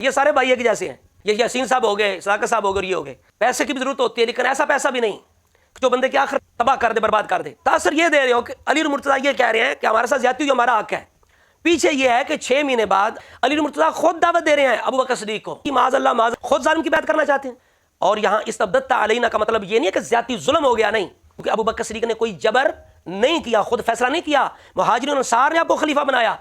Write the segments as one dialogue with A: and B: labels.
A: یہ سارے بھائی ایک جیسے ہیں، یہ یاسین صاحب ہو گئے، صداقت صاحب ہو گئے، یہ ہو گئے۔ پیسے کی بھی ضرورت ہوتی ہے لیکن ایسا پیسہ بھی نہیں جو بندے کی آخر تباہ کر دے، برباد کر دے۔ تاثر یہ دے رہے ہو کہ علی المرتضیٰ یہ کہہ رہے ہیں کہ ہمارے ساتھ زیادتی ہوئی، ہمارا حق ہے۔ پیچھے یہ ہے کہ 6 مہینے بعد علی المرتضیٰ خود دعوت دے رہے ہیں ابو بکر صدیق کو، معاذ اللہ معاذ، خود ظالم کی بیعت کرنا چاہتے ہیں۔ اور یہاں استبددت علینا کا مطلب یہ نہیں ہے کہ زیادتی ظلم ہو گیا، نہیں، کیونکہ ابو بکر صدیق نے کوئی جبر نہیں کیا، خود فیصلہ نہیں کیا، مہاجرین انصار نے آپ کو خلیفہ بنایا۔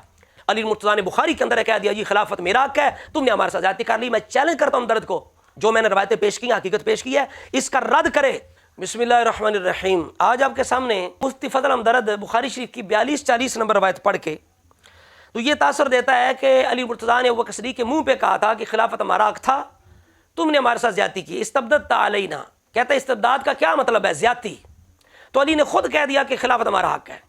A: علی المرتضیٰ نے بخاری کے اندر کہہ دیا جی خلافت میرا حق ہے، تم نے ہمارے ساتھ زیادتی کر لی۔ میں چیلنج کرتا ہوں درد کو، جو میں نے روایتیں پیش کی ہیں، حقیقت پیش کی ہے، اس کا رد کرے۔ بسم اللہ الرحمن الرحیم۔ آج آپ کے سامنے مفتی فضل احمد بخاری شریف کی 42-40 نمبر روایت پڑھ کے تو یہ تاثر دیتا ہے کہ علی المرتضیٰ نے ابو بکر صدیق کے منہ پہ کہا تھا کہ خلافت ہمارا حق تھا، تم نے ہمارے ساتھ زیادتی کی۔ استبددت علینا، کہتا ہے استبداد کا کیا مطلب ہے؟ زیادتی۔ تو علی نے خود کہہ دیا کہ خلافت ہمارا حق ہے۔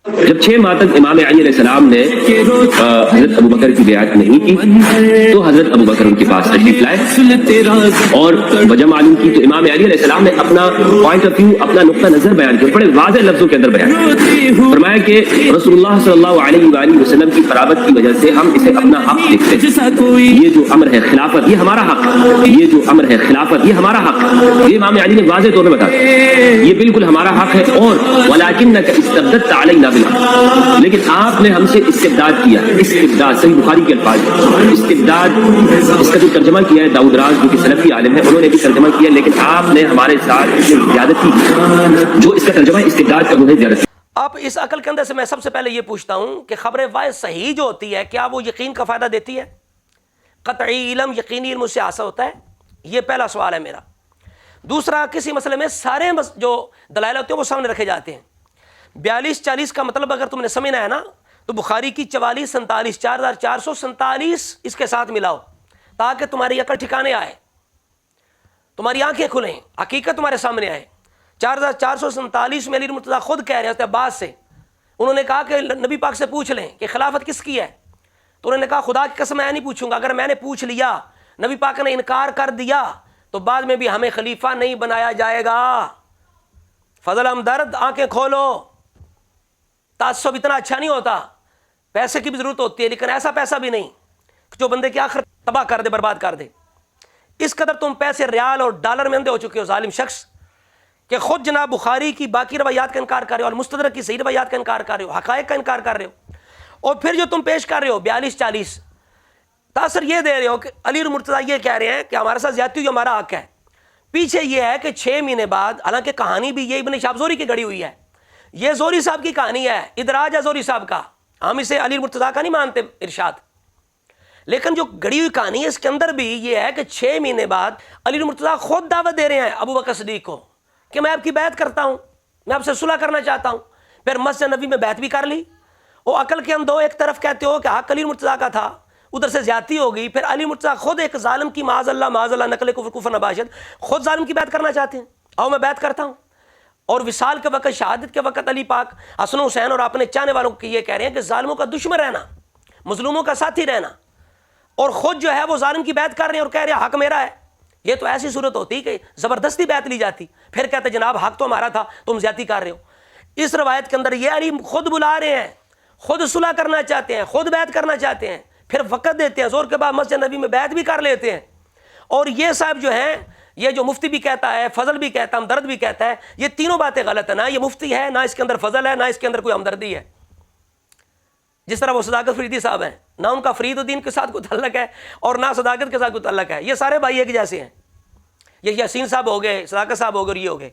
B: جب 6 ماہ تک امام علی علیہ السلام نے حضرت ابو بکر کی بیعت نہیں کی تو حضرت ابو بکر ان کے پاس تشریف لائے اور وجہ معلوم کی تو امام علی علیہ السلام نے اپنا پوائنٹ آف ویو، اپنا نقطہ نظر بیان کیا، بڑے واضح لفظوں کے اندر بیان کیا۔ فرمایا کہ رسول اللہ صلی اللہ علیہ وآلہ وسلم کی قرابت کی وجہ سے ہم اسے اپنا حق دیکھتے ہیں۔ یہ جو امر ہے خلافت، یہ ہمارا حق، یہ جو امر ہے خلافت، یہ ہمارا حق، یہ امام علی نے واضح طور پہ بتا دیا، یہ بالکل ہمارا حق ہے۔ اور ولیکنک استبددت علینا، لیکن آپ نے ہم سے استبداد کیا۔ استبداد صحیح بخاری کے الفاظ ہیں، استبداد، اس کا جو ترجمہ کیا ہے داؤد راز جو کہ سلفی عالم ہے، انہوں نے بھی ترجمہ کیا، لیکن آپ نے ہمارے ساتھ زیادتی کی، جو اس کا ترجمہ استبداد کا وہ ہے زیادتی۔
A: اب اس عقل کے اندر سے میں سب سے پہلے یہ پوچھتا ہوں کہ خبر واحد صحیح جو ہوتی ہے کیا وہ یقین کا فائدہ دیتی ہے؟ قطعی علم، یقینی علم اس سے حاصل ہوتا ہے؟ یہ پہلا سوال ہے میرا۔ دوسرا، کسی مسئلے میں سارے جو دلائل ہوتے ہیں وہ سامنے رکھے جاتے ہیں۔ 42-40 کا مطلب اگر تم نے سمجھنا ہے نا تو بخاری کی 44-47 4447 اس کے ساتھ ملاؤ تاکہ تمہاری عقل ٹھکانے آئے، تمہاری آنکھیں کھلیں، حقیقت تمہارے سامنے آئے۔ 4447 میں علی المرتضیٰ خود کہہ رہے ہیں حضرت عباس سے، انہوں نے کہا کہ نبی پاک سے پوچھ لیں کہ خلافت کس کی ہے، تو انہوں نے کہا خدا کی قسم میں نہیں پوچھوں گا، اگر میں نے پوچھ لیا نبی پاک نے انکار کر دیا تو بعد میں بھی ہمیں خلیفہ نہیں بنایا جائے گا۔ فضل ہمدرد، آنکھیں کھولو۔ تعصب اتنا اچھا نہیں ہوتا، پیسے کی بھی ضرورت ہوتی ہے لیکن ایسا پیسہ بھی نہیں جو بندے کی آخر تباہ کر دے، برباد کر دے۔ اس قدر تم پیسے ریال اور ڈالر میں اندھے ہو چکے ہو ظالم شخص کہ خود جناب بخاری کی باقی روایات کا انکار کر رہے ہو اور مستدرک کی صحیح روایات کا انکار کر رہے ہو، حقائق کا انکار کر رہے ہو، اور پھر جو تم پیش کر رہے ہو 42-40 تاثر یہ دے رہے ہو کہ علی المرتضیٰ یہ کہہ رہے ہیں کہ ہمارے ساتھ زیادتی ہوئی، ہمارا حق ہے۔ پیچھے یہ ہے کہ 6 مہینے بعد، حالانکہ کہانی بھی یہ ابن شہاب زہری کی گڑی ہوئی ہے، یہ زہری صاحب کی کہانی ہے، ادراج ہے زہری صاحب کا، ہم اسے علی المرتضیٰ کا نہیں مانتے ارشاد، لیکن جو گڑی ہوئی کہانی ہے اس کے اندر بھی یہ ہے کہ 6 مہینے بعد علی المرتضیٰ خود دعوت دے رہے ہیں ابو بکر صدیق کو کہ میں آپ کی بیعت کرتا ہوں، میں آپ سے صلح کرنا چاہتا ہوں۔ پھر مسجد نبی میں بیعت بھی کر لی۔ وہ عقل کے اندر ایک طرف کہتے ہو کہ حق علی المرتضیٰ کا تھا، ادھر سے زیادتی ہو گئی، پھر علی المرتضیٰ خود ایک ظالم کی معاذ اللہ نقل کفر نباشد، خود ظالم کی بیعت کرنا چاہتے ہیں، آؤ میں بیعت کرتا ہوں۔ اور وصال کے وقت، شہادت کے وقت علی پاک حسن حسین اور اپنے چاہنے والوں کو یہ کہہ رہے ہیں کہ ظالموں کا دشمن رہنا، مظلوموں کا ساتھی رہنا، اور خود جو ہے وہ ظالم کی بیعت کر رہے ہیں اور کہہ رہے ہیں حق میرا ہے۔ یہ تو ایسی صورت ہوتی کہ زبردستی بیعت لی جاتی، پھر کہتے جناب حق تو ہمارا تھا، تم زیادتی کر رہے ہو۔ اس روایت کے اندر یہ علی خود بلا رہے ہیں، خود صلح کرنا چاہتے ہیں، خود بیعت کرنا چاہتے ہیں، پھر وقت دیتے ہیں، زور کے بعد مسجد نبی میں بیعت بھی کر لیتے ہیں۔ اور یہ صاحب جو ہیں، یہ جو مفتی بھی کہتا ہے، فضل بھی کہتا ہے، ہمدرد بھی کہتا ہے، یہ تینوں باتیں غلط ہیں، نہ یہ مفتی ہے، نہ اس کے اندر فضل ہے، نہ اس کے اندر کوئی ہمدردی ہے۔ جس طرح وہ صداقت فریدی صاحب ہیں، نہ ان کا فرید الدین کے ساتھ کوئی تعلق ہے اور نہ صداقت کے ساتھ کوئی تعلق ہے، یہ سارے بھائی ایک جیسے ہیں، یہ یاسین صاحب ہو گئے، صداقت صاحب ہو گئے اور یہ ہو گئے۔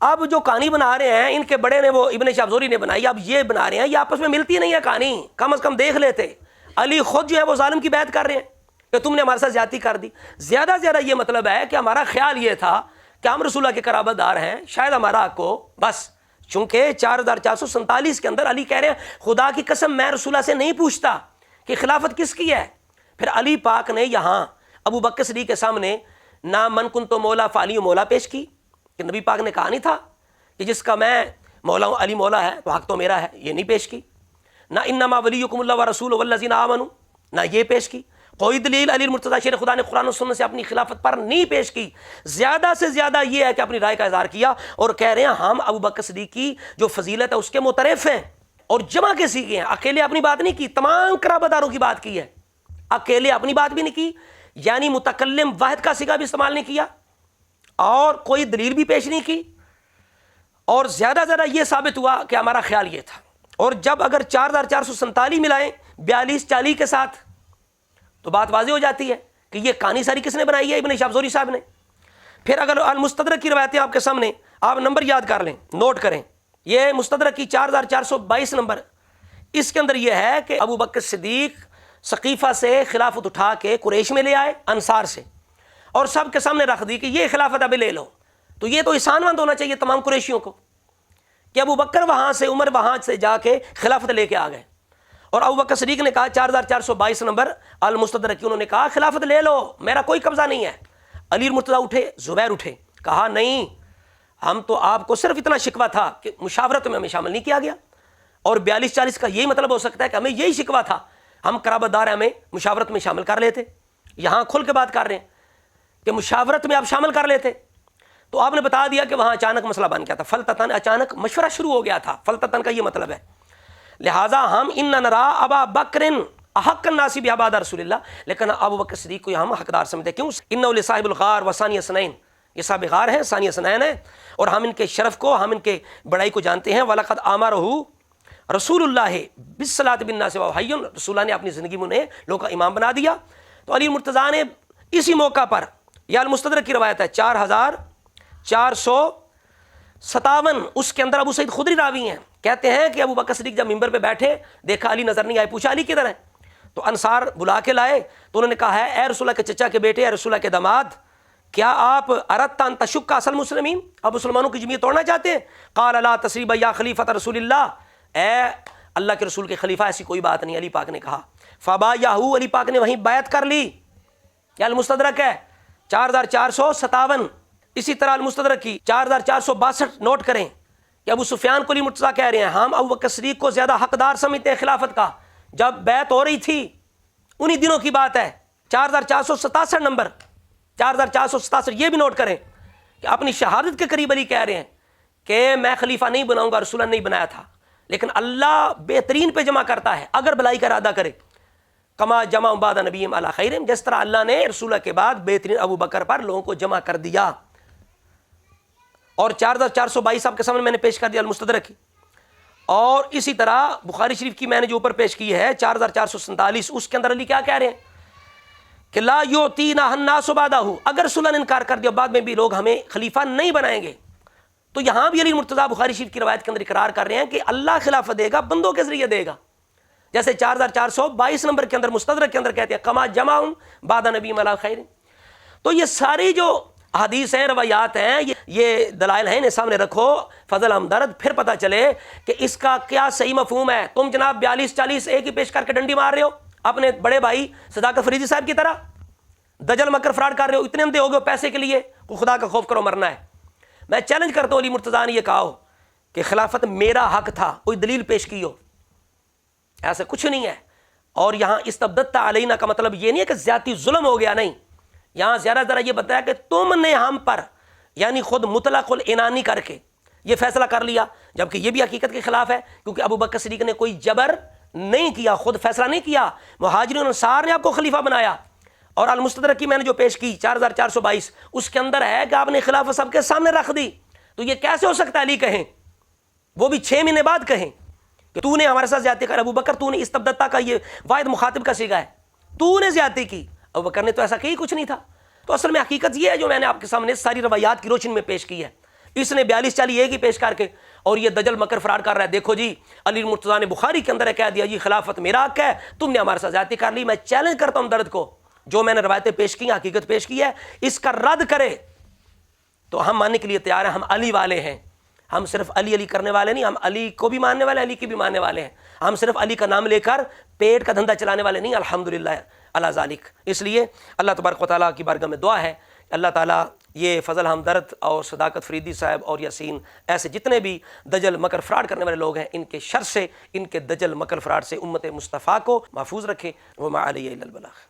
A: اب جو کہانی بنا رہے ہیں ان کے بڑے نے، وہ ابن شہاب زہری نے بنائی، اب یہ بنا رہے ہیں، یہ آپس میں ملتی نہیں ہے کہانی، کم از کم دیکھ لیتے۔ علی خود جو ہے وہ ظالم کی بیعت کر رہے ہیں کہ تم نے ہمارے ساتھ زیادتی کر دی۔ زیادہ سے زیادہ یہ مطلب ہے کہ ہمارا خیال یہ تھا کہ ہم رسول اللہ کے قرابت دار ہیں، شاید ہمارا حق ہو، بس۔ چونکہ 4447 کے اندر علی کہہ رہے ہیں خدا کی قسم میں رسول اللہ سے نہیں پوچھتا کہ خلافت کس کی ہے۔ پھر علی پاک نے یہاں ابو بکر صدیق کے سامنے نہ من کن تو مولا فعلی مولا پیش کی کہ نبی پاک نے کہا نہیں تھا کہ جس کا میں مولا ہوں علی مولا ہے تو حق تو میرا ہے، یہ نہیں پیش کی۔ نہ انما ولیکم اللہ ورسولہ والذین آمنوا، نہ یہ پیش کی۔ کوئی دلیل علی المرتضیٰ شیر خدا نے قرآن و سنت سے اپنی خلافت پر نہیں پیش کی۔ زیادہ سے زیادہ یہ ہے کہ اپنی رائے کا اظہار کیا اور کہہ رہے ہیں ہم ابو بکر صدیق کی جو فضیلت ہے اس کے معترف ہیں، اور جمع کے سیکھے ہیں، اکیلے اپنی بات نہیں کی، تمام قرابت داروں کی بات کی ہے۔ اکیلے اپنی بات بھی نہیں کی، یعنی متکلم واحد کا صیغہ بھی استعمال نہیں کیا اور کوئی دلیل بھی پیش نہیں کی، اور زیادہ یہ ثابت ہوا کہ ہمارا خیال یہ تھا۔ اور جب اگر 4447 ملائیں 4240 کے ساتھ تو بات واضح ہو جاتی ہے کہ یہ کہانی ساری کس نے بنائی ہے؟ ابن شہاب زہری صاحب نے۔ پھر اگر المستدرک کی روایتیں آپ کے سامنے، آپ نمبر یاد کر لیں، نوٹ کریں، یہ مستدرک کی 4422 نمبر، اس کے اندر یہ ہے کہ ابو بکر صدیق سقیفہ سے خلافت اٹھا کے قریش میں لے آئے انصار سے، اور سب کے سامنے رکھ دی کہ یہ خلافت ابھی لے لو۔ تو یہ تو احسان مند ہونا چاہیے تمام قریشیوں کو کہ ابو بکر وہاں سے، عمر وہاں سے جا کے خلافت لے کے آ گئے، اور ابو بکر صدیق نے کہا 4422 نمبر المستدرک کی، انہوں نے کہا خلافت لے لو، میرا کوئی قبضہ نہیں ہے۔ علی مرتضیٰ اٹھے، زبیر اٹھے، کہا نہیں، ہم تو آپ کو صرف اتنا شکوہ تھا کہ مشاورت میں ہمیں شامل نہیں کیا گیا، اور 4240 کا یہی مطلب ہو سکتا ہے کہ ہمیں یہی شکوہ تھا، ہم قرابت دار ہمیں مشاورت میں شامل کر لیتے۔ یہاں کھل کے بات کر رہے ہیں کہ مشاورت میں آپ شامل کر لیتے، تو آپ نے بتا دیا کہ وہاں اچانک مسئلہ بن گیا تھا، فلتتن، اچانک مشورہ شروع ہو گیا تھا، فلتتن کا یہ مطلب ہے، لہٰذا ہم ان نرا ابا بکر احق الناس بعباد رسول اللہ، لیکن ابو بکر صدیق کو ہم حقدار سمجھتے ہیں، کیوں؟ انہ لصاحب الغار وثانی اثنین، یہ صاحب غار ہیں، ثانی اثنین ہیں، اور ہم ان کے شرف کو، ہم ان کے بڑائی کو جانتے ہیں۔ وَلَقَدْ آمَرَهُ رسول اللہ بالصلاۃ بالناس وحی، رسول اللہ نے اپنی زندگی میں انہیں لوگوں کا امام بنا دیا۔ تو علی مرتضیٰ نے اسی موقع پر، یا المستدرک کی روایت ہے 4457، اس کے اندر ابو سعید خدری راوی ہیں، کہتے ہیں کہ ابو بکر صدیق جب ممبر پہ بیٹھے، دیکھا علی نظر نہیں آئے، پوچھا علی کدھر ہے؟ تو انصار بلا کے لائے، تو انہوں نے کہا ہے اے رسول اللہ کے چچا کے بیٹے، اے رسول اللہ کے داماد، کیا آپ اردت ان تشک اصل مسلمین، اب مسلمانوں کی جمعیت توڑنا چاہتے ہیں؟ قال لا تثریب یا خلیفۃ رسول اللہ، اے اللہ کے رسول کے خلیفہ ایسی کوئی بات نہیں، علی پاک نے کہا۔ فبایعہ، علی پاک نے وہیں بیعت کر لی، یہ المستدرک ہے 4457۔ اسی طرح المستدرک کی 4462 نوٹ کریں کہ ابو سفیان کو علی مرتضیٰ کہہ رہے ہیں ہم ابو بکر صدیق کو زیادہ حقدار سمجھتے ہیں خلافت کا، جب بیعت ہو رہی تھی انہی دنوں کی بات ہے۔ 4467 نمبر، 4467 یہ بھی نوٹ کریں کہ اپنی شہادت کے قریب علی کہہ رہے ہیں کہ میں خلیفہ نہیں بناؤں گا، رسول اللہ نے نہیں بنایا تھا، لیکن اللہ بہترین پہ جمع کرتا ہے اگر بھلائی کا ارادہ کرے۔ کما جمع بعد نبیہم علی خیرہم، جس طرح اللہ نے رسول اللہ کے بعد بہترین ابو بکر پر لوگوں کو جمع کر دیا۔ اور 4422 آپ کے سامنے میں نے پیش کر دیا المستدرک کی، اور اسی طرح بخاری شریف کی میں نے جو اوپر پیش کی ہے 4447، اس کے اندر علی کیا کہہ رہے ہیں کہ لا یعطینا الناس بعدہ، اگر رسول اللہ نے انکار کر دیا بعد میں بھی لوگ ہمیں خلیفہ نہیں بنائیں گے۔ تو یہاں بھی علی مرتضیٰ بخاری شریف کی روایت کے اندر اقرار کر رہے ہیں کہ اللہ خلافت دے گا، بندوں کے ذریعے دے گا، جیسے 4422 نمبر کے اندر مستدرک کے اندر کہتے ہیں کما جمع بعد نبی علی خیر۔ تو یہ ساری جو حدیث ہیں، روایات ہیں، یہ دلائل ہیں، انہیں سامنے رکھو فضل ہمدرد، پھر پتہ چلے کہ اس کا کیا صحیح مفہوم ہے۔ تم جناب 4240 ایک ہی پیش کر کے ڈنڈی مار رہے ہو اپنے بڑے بھائی صداقت فریدی صاحب کی طرح، دجل مکر فراڈ کر رہے ہو، اتنے اندھے ہو گئے پیسے کے لیے، خدا کا خوف کرو مرنا ہے۔ میں چیلنج کرتا ہوں علی مرتضیٰ نے یہ کہا ہو کہ خلافت میرا حق تھا، کوئی دلیل پیش کی ہو، ایسا کچھ نہیں ہے۔ اور یہاں استبدت علینا کا مطلب یہ نہیں ہے کہ زیادتی ظلم ہو گیا، نہیں، یہاں زیادہ ذرا یہ بتایا کہ تم نے ہم پر، یعنی خود مطلق العنانی کر کے یہ فیصلہ کر لیا، جبکہ یہ بھی حقیقت کے خلاف ہے، کیونکہ ابو بکر صدیق نے کوئی جبر نہیں کیا، خود فیصلہ نہیں کیا، مہاجرین انصار نے آپ کو خلیفہ بنایا۔ اور المستدرک کی میں نے جو پیش کی 4422، اس کے اندر ہے کہ آپ نے خلافت سب کے سامنے رکھ دی۔ تو یہ کیسے ہو سکتا ہے علی کہیں، وہ بھی 6 مہینے بعد کہیں کہ تو نے ہمارے ساتھ زیادتی کر، ابو بکر تو نے استبدتا کا یہ واحد مخاطب کا صیغہ ہے، تو نے زیادتی کی، ابو بکر نے تو ایسا کہیں کچھ نہیں تھا۔ تو اصل میں حقیقت یہ ہے جو میں نے آپ کے سامنے ساری روایات کی روشنی میں پیش کی ہے۔ اس نے 4240 ایک ہی پیش کر کے، اور یہ دجل مکر فراڈ کر رہا ہے، دیکھو جی علی مرتضیٰ نے بخاری کے اندر کہہ دیا جی خلافت میرا حق ہے، تم نے ہمارے ساتھ زیادتی کر لی۔ میں چیلنج کرتا ہوں درد کو، جو میں نے روایتیں پیش کی، حقیقت پیش کی ہے، اس کا رد کرے تو ہم ماننے کے لیے تیار ہیں، ہم علی والے ہیں، ہم صرف علی علی کرنے والے نہیں، ہم علی کو بھی ماننے والے، علی کی بھی ماننے والے ہیں، ہم صرف علی کا نام لے کر پیٹ کا دھندا چلانے والے نہیں، الحمدللہ علی ذالک۔ اس لیے اللہ تبارک و تعالیٰ کی بارگاہ میں دعا ہے اللہ تعالیٰ یہ فضل ہمدرد اور صداقت فریدی صاحب اور یاسین، ایسے جتنے بھی دجل مکر فراڈ کرنے والے لوگ ہیں، ان کے شر سے، ان کے دجل مکر فراڈ سے امت مصطفیٰ کو محفوظ رکھے۔ وما علیہ الا البلاغ۔